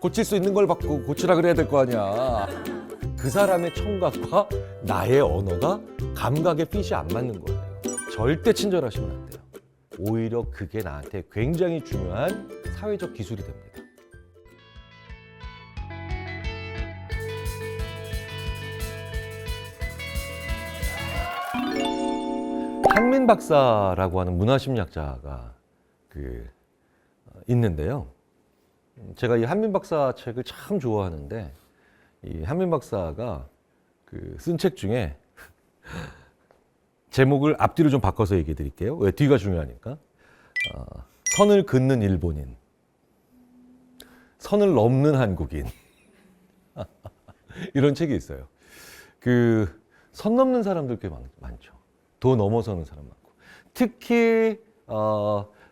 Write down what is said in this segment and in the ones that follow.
고칠 수 있는 걸 받고 고치라 그래야 될 거 아니야. 그 사람의 청각과 나의 언어가 감각의 핏이 안 맞는 거예요. 절대 친절하시면 안 돼요. 오히려 그게 나한테 굉장히 중요한 사회적 기술이 됩니다. 한민 박사라고 하는 문화심리학자가 있는데요. 제가 이 한민 박사 책을 참 좋아하는데 이 한민 박사가 쓴 책 중에 제목을 앞뒤로 좀 바꿔서 얘기해 드릴게요. 왜 뒤가 중요하니까. 선을 긋는 일본인, 선을 넘는 한국인 이런 책이 있어요. 선 넘는 사람들 꽤 많죠. 도 넘어서는 사람 많고, 특히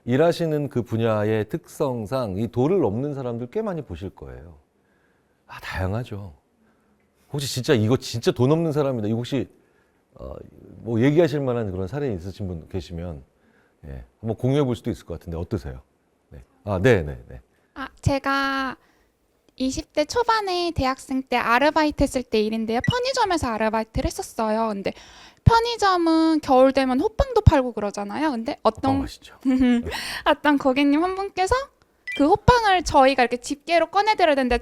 일하시는 그 분야의 특성상 이 도를 넘는 사람들 꽤 많이 보실 거예요. 다양하죠. 혹시 진짜 이거 진짜 도 넘는 사람이다. 이거 혹시 뭐 얘기하실 만한 그런 사례 있으신 분 계시면 한번 공유해 볼 수도 있을 것 같은데 어떠세요? 네. 네. 제가 20대 초반에 대학생 때 아르바이트 했을 때 일인데요. 편의점에서 아르바이트를 했었어요. 근데 편의점은 겨울 되면 호빵도 팔고 그러잖아요. 근데 어떤 맛있죠. 어떤 고객님 한 분께서 그 호빵을 저희가 이렇게 집게로 꺼내드려야 되는데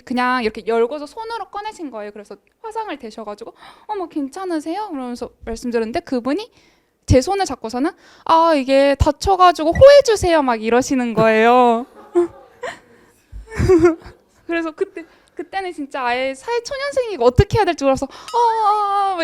그냥 이렇게 열고서 손으로 꺼내신 거예요. 그래서 화상을 대셔가지고 어머 괜찮으세요? 그러면서 말씀드렸는데 그분이 제 손을 잡고서는 이게 다쳐가지고 호해주세요 막 이러시는 거예요. 그래서 그때는 진짜 아예 사회초년생이고 어떻게 해야 될지 몰라서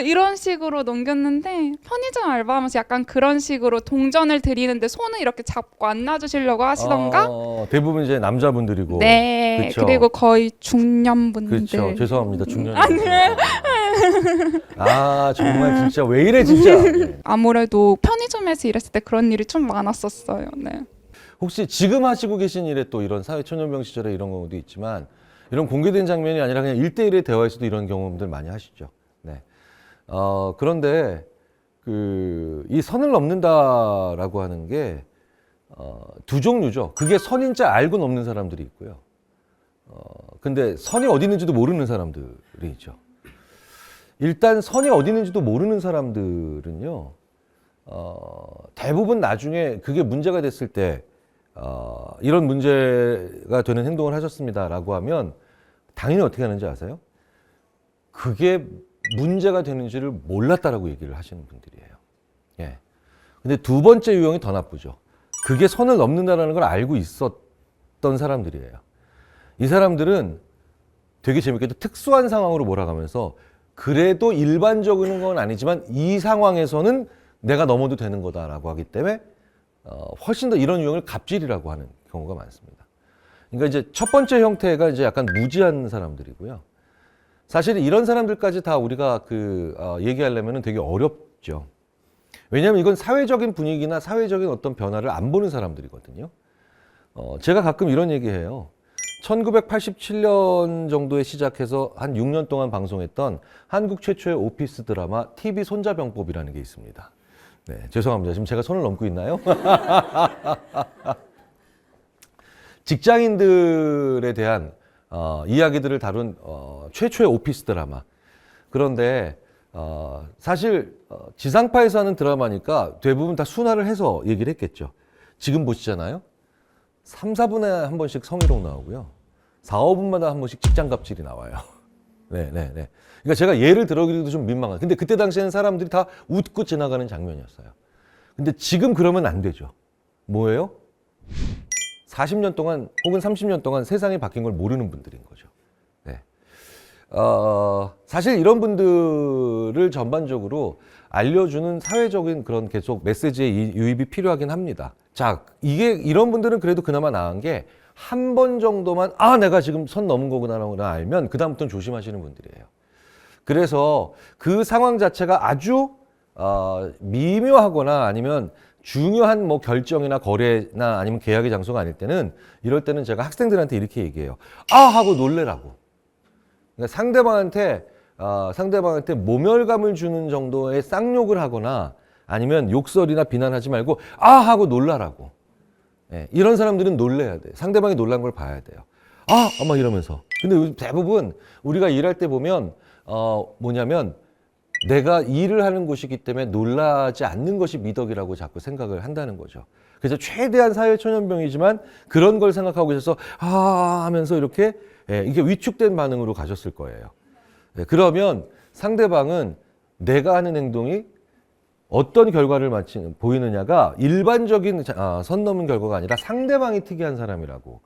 이런 식으로 넘겼는데 편의점 알바하면서 약간 그런 식으로 동전을 드리는데 손을 이렇게 잡고 안 놔주시려고 하시던가. 대부분 이제 남자분들이고. 네. 그쵸? 그리고 거의 중년분들. 그렇죠. 죄송합니다. 중년분. 정말 진짜 왜 이래 진짜. 아무래도 편의점에서 일했을 때 그런 일이 좀 많았었어요. 네. 혹시 지금 하시고 계신 일에 또 이런 사회초년병 시절에 이런 경우도 있지만 이런 공개된 장면이 아니라 그냥 1대1의 대화에서도 이런 경험들 많이 하시죠. 네. 그런데 이 선을 넘는다라고 하는 게 두 종류죠. 그게 선인 줄 알고 넘는 사람들이 있고요. 근데 선이 어디 있는지도 모르는 사람들이 있죠. 일단 선이 어디 있는지도 모르는 사람들은요. 대부분 나중에 그게 문제가 됐을 때 이런 문제가 되는 행동을 하셨습니다라고 하면 당연히 어떻게 하는지 아세요? 그게 문제가 되는지를 몰랐다라고 얘기를 하시는 분들이에요. 예. 근데 두 번째 유형이 더 나쁘죠. 그게 선을 넘는다라는 걸 알고 있었던 사람들이에요. 이 사람들은 되게 재밌게도 특수한 상황으로 몰아가면서 그래도 일반적인 건 아니지만 이 상황에서는 내가 넘어도 되는 거다라고 하기 때문에 훨씬 더 이런 유형을 갑질이라고 하는 경우가 많습니다. 그러니까 이제 첫 번째 형태가 이제 약간 무지한 사람들이고요. 사실 이런 사람들까지 다 우리가 얘기하려면 되게 어렵죠. 왜냐하면 이건 사회적인 분위기나 사회적인 어떤 변화를 안 보는 사람들이거든요. 제가 가끔 이런 얘기해요. 1987년 정도에 시작해서 한 6년 동안 방송했던 한국 최초의 오피스 드라마 TV 손자병법이라는 게 있습니다. 네, 죄송합니다. 지금 제가 손을 넘고 있나요? 직장인들에 대한 이야기들을 다룬 최초의 오피스 드라마. 그런데 사실 지상파에서 하는 드라마니까 대부분 다 순화를 해서 얘기를 했겠죠. 지금 보시잖아요. 3, 4분에 한 번씩 성희롱 나오고요. 4, 5분마다 한 번씩 직장 갑질이 나와요. 네. 그러니까 제가 예를 들어드리기도 좀 민망해요. 근데 그때 당시에는 사람들이 다 웃고 지나가는 장면이었어요. 근데 지금 그러면 안 되죠. 뭐예요? 40년 동안 혹은 30년 동안 세상이 바뀐 걸 모르는 분들인 거죠. 네. 사실 이런 분들을 전반적으로 알려주는 사회적인 그런 계속 메시지의 유입이 필요하긴 합니다. 자, 이런 분들은 그래도 그나마 나은 게 한 번 정도만 내가 지금 선 넘은 거구나라고 알면 그다음부터는 조심하시는 분들이에요. 그래서 그 상황 자체가 아주 미묘하거나 아니면 중요한 뭐 결정이나 거래나 아니면 계약의 장소가 아닐 때는 이럴 때는 제가 학생들한테 이렇게 얘기해요. 하고 놀래라고. 그러니까 상대방한테 모멸감을 주는 정도의 쌍욕을 하거나 아니면 욕설이나 비난하지 말고 하고 놀라라고. 예, 이런 사람들은 놀래야 돼요. 상대방이 놀란 걸 봐야 돼요. 막 이러면서. 근데 요즘 대부분 우리가 일할 때 보면 뭐냐면 내가 일을 하는 곳이기 때문에 놀라지 않는 것이 미덕이라고 자꾸 생각을 한다는 거죠. 그래서 최대한 사회초년병이지만 그런 걸 생각하고 계셔서 하면서 이렇게 이게 위축된 반응으로 가셨을 거예요. 그러면 상대방은 내가 하는 행동이 어떤 결과를 보이느냐가 일반적인 선 넘은 결과가 아니라 상대방이 특이한 사람이라고.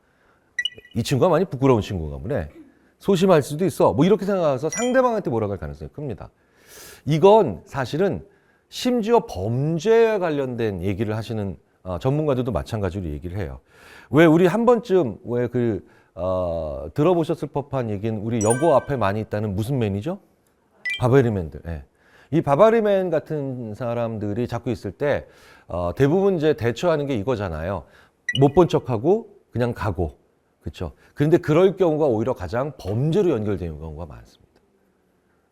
이 친구가 많이 부끄러운 친구인가 보네. 소심할 수도 있어. 뭐 이렇게 생각해서 상대방한테 뭐라고 할 가능성이 큽니다. 이건 사실은 심지어 범죄에 관련된 얘기를 하시는 전문가들도 마찬가지로 얘기를 해요. 왜 우리 한 번쯤 들어보셨을 법한 얘기는 우리 여고 앞에 많이 있다는 무슨 맨이죠? 바바리맨들. 예. 이 바바리맨 같은 사람들이 자꾸 있을 때 대부분 이제 대처하는 게 이거잖아요. 못 본 척하고 그냥 가고. 그렇죠. 그런데 그럴 경우가 오히려 가장 범죄로 연결되는 경우가 많습니다.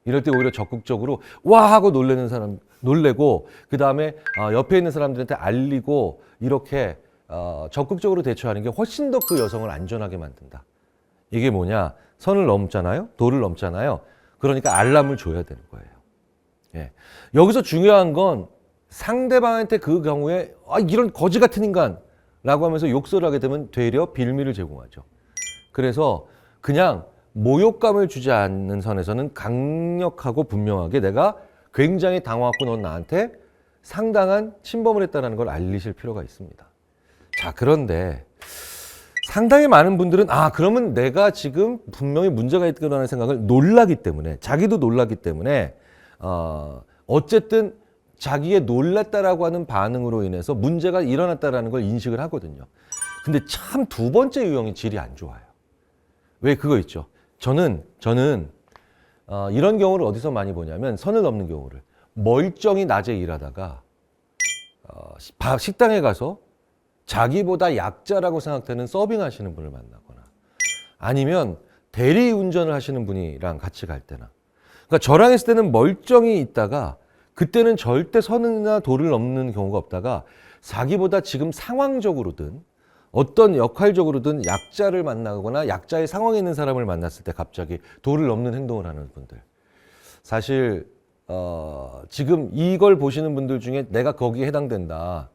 이럴 때 오히려 적극적으로 와 하고 놀래는 사람 놀래고 그다음에 옆에 있는 사람들한테 알리고 이렇게 적극적으로 대처하는 게 훨씬 더 그 여성을 안전하게 만든다. 이게 뭐냐? 선을 넘잖아요. 도를 넘잖아요. 그러니까 알람을 줘야 되는 거예요. 예. 여기서 중요한 건 상대방한테 그 경우에 이런 거지 같은 인간라고 하면서 욕설을 하게 되면 되려 빌미를 제공하죠. 그래서 그냥 모욕감을 주지 않는 선에서는 강력하고 분명하게 내가 굉장히 당황하고 넌 나한테 상당한 침범을 했다는 걸 알리실 필요가 있습니다. 자, 그런데 상당히 많은 분들은 그러면 내가 지금 분명히 문제가 있다는 생각을 놀라기 때문에 자기도 놀라기 때문에 어쨌든 자기의 놀랐다라고 하는 반응으로 인해서 문제가 일어났다라는 걸 인식을 하거든요. 근데 참 두 번째 유형이 질이 안 좋아요. 왜 그거 있죠? 저는 이런 경우를 어디서 많이 보냐면 선을 넘는 경우를 멀쩡히 낮에 일하다가 식당에 가서 자기보다 약자라고 생각되는 서빙하시는 분을 만나거나 아니면 대리 운전을 하시는 분이랑 같이 갈 때나 그러니까 저랑 했을 때는 멀쩡히 있다가 그때는 절대 선이나 도를 넘는 경우가 없다가 자기보다 지금 상황적으로든 어떤 역할적으로든 약자를 만나거나 약자의 상황에 있는 사람을 만났을 때 갑자기 도를 넘는 행동을 하는 분들. 사실 지금 이걸 보시는 분들 중에 내가 거기에 해당된다.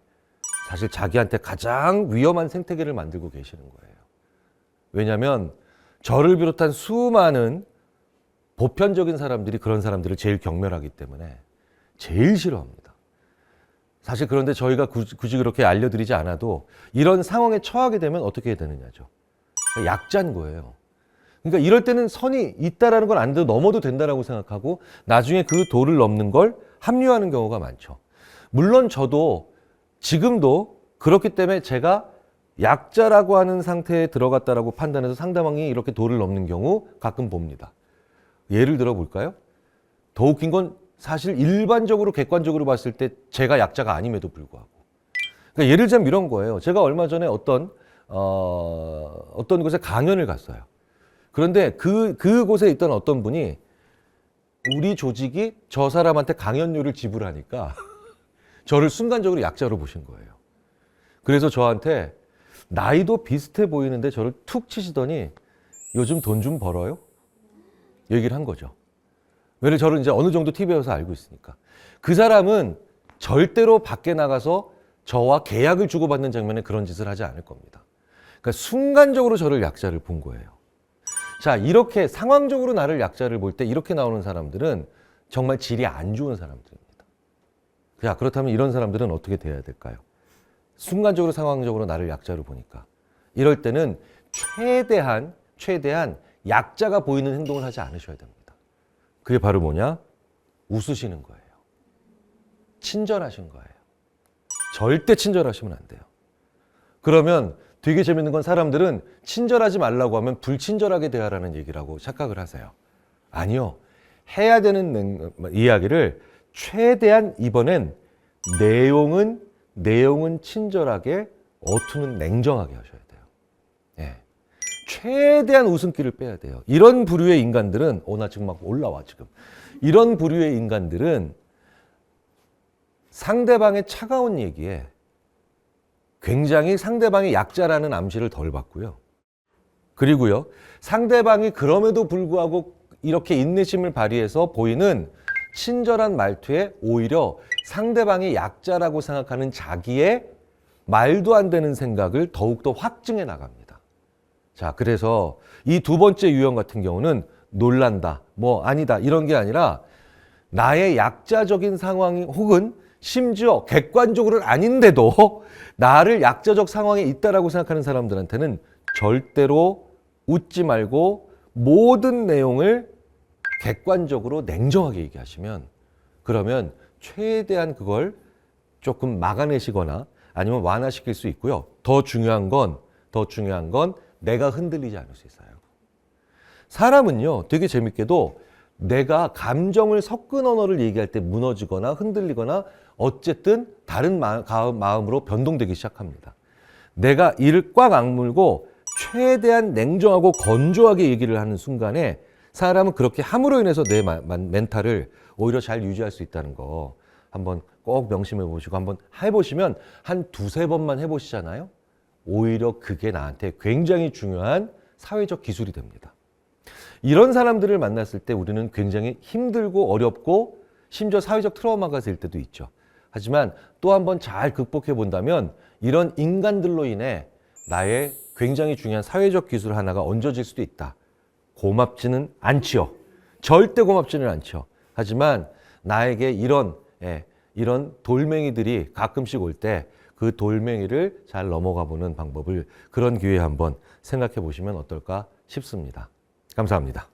사실 자기한테 가장 위험한 생태계를 만들고 계시는 거예요. 왜냐하면 저를 비롯한 수많은 보편적인 사람들이 그런 사람들을 제일 경멸하기 때문에 제일 싫어합니다. 사실 그런데 저희가 굳이 그렇게 알려드리지 않아도 이런 상황에 처하게 되면 어떻게 해야 되느냐죠. 약자인 거예요. 그러니까 이럴 때는 선이 있다라는 걸 안 돼도 넘어도 된다라고 생각하고 나중에 그 도를 넘는 걸 합리화하는 경우가 많죠. 물론 저도 지금도 그렇기 때문에 제가 약자라고 하는 상태에 들어갔다라고 판단해서 상대방이 이렇게 도를 넘는 경우 가끔 봅니다. 예를 들어 볼까요? 더 웃긴 건 사실 일반적으로 객관적으로 봤을 때 제가 약자가 아님에도 불구하고 그러니까 예를 들자면 이런 거예요. 제가 얼마 전에 어떤 곳에 강연을 갔어요. 그런데 그곳에 있던 어떤 분이 우리 조직이 저 사람한테 강연료를 지불하니까 저를 순간적으로 약자로 보신 거예요. 그래서 저한테 나이도 비슷해 보이는데 저를 툭 치시더니 요즘 돈 좀 벌어요? 얘기를 한 거죠. 왜냐면 저를 이제 어느 정도 TV에서 알고 있으니까. 그 사람은 절대로 밖에 나가서 저와 계약을 주고받는 장면에 그런 짓을 하지 않을 겁니다. 그러니까 순간적으로 저를 약자를 본 거예요. 자, 이렇게 상황적으로 나를 약자를 볼 때 이렇게 나오는 사람들은 정말 질이 안 좋은 사람들입니다. 자, 그렇다면 이런 사람들은 어떻게 돼야 될까요? 순간적으로 상황적으로 나를 약자로 보니까 이럴 때는 최대한 약자가 보이는 행동을 하지 않으셔야 됩니다. 그게 바로 뭐냐? 웃으시는 거예요. 친절하신 거예요. 절대 친절하시면 안 돼요. 그러면 되게 재밌는 건 사람들은 친절하지 말라고 하면 불친절하게 대하라는 얘기라고 착각을 하세요. 아니요. 해야 되는 이야기를 최대한 이번엔 내용은 친절하게 어투는 냉정하게 하셔야 돼요. 예. 최대한 웃음기를 빼야 돼요. 이런 부류의 인간들은 나 지금 막 올라와 지금. 이런 부류의 인간들은 상대방의 차가운 얘기에 굉장히 상대방이 약자라는 암시를 덜 받고요. 그리고요, 상대방이 그럼에도 불구하고 이렇게 인내심을 발휘해서 보이는 친절한 말투에 오히려 상대방이 약자라고 생각하는 자기의 말도 안 되는 생각을 더욱더 확증해 나갑니다. 자, 그래서 이 두 번째 유형 같은 경우는 놀란다, 뭐 아니다 이런 게 아니라 나의 약자적인 상황이 혹은 심지어 객관적으로는 아닌데도 나를 약자적 상황에 있다라고 생각하는 사람들한테는 절대로 웃지 말고 모든 내용을 객관적으로 냉정하게 얘기하시면, 그러면 최대한 그걸 조금 막아내시거나 아니면 완화시킬 수 있고요. 더 중요한 건 내가 흔들리지 않을 수 있어요. 사람은요, 되게 재밌게도 내가 감정을 섞은 언어를 얘기할 때 무너지거나 흔들리거나 어쨌든 다른 마음으로 변동되기 시작합니다. 내가 이를 꽉 악물고 최대한 냉정하고 건조하게 얘기를 하는 순간에 사람은 그렇게 함으로 인해서 내 멘탈을 오히려 잘 유지할 수 있다는 거 한번 꼭 명심해 보시고 한번 해보시면 한 두세 번만 해보시잖아요. 오히려 그게 나한테 굉장히 중요한 사회적 기술이 됩니다. 이런 사람들을 만났을 때 우리는 굉장히 힘들고 어렵고 심지어 사회적 트라우마가 될 때도 있죠. 하지만 또 한번 잘 극복해 본다면 이런 인간들로 인해 나의 굉장히 중요한 사회적 기술 하나가 얹어질 수도 있다. 고맙지는 않지요. 절대 고맙지는 않죠. 하지만 나에게 이런 돌멩이들이 가끔씩 올 때 그 돌멩이를 잘 넘어가 보는 방법을, 그런 기회에 한번 생각해 보시면 어떨까 싶습니다. 감사합니다.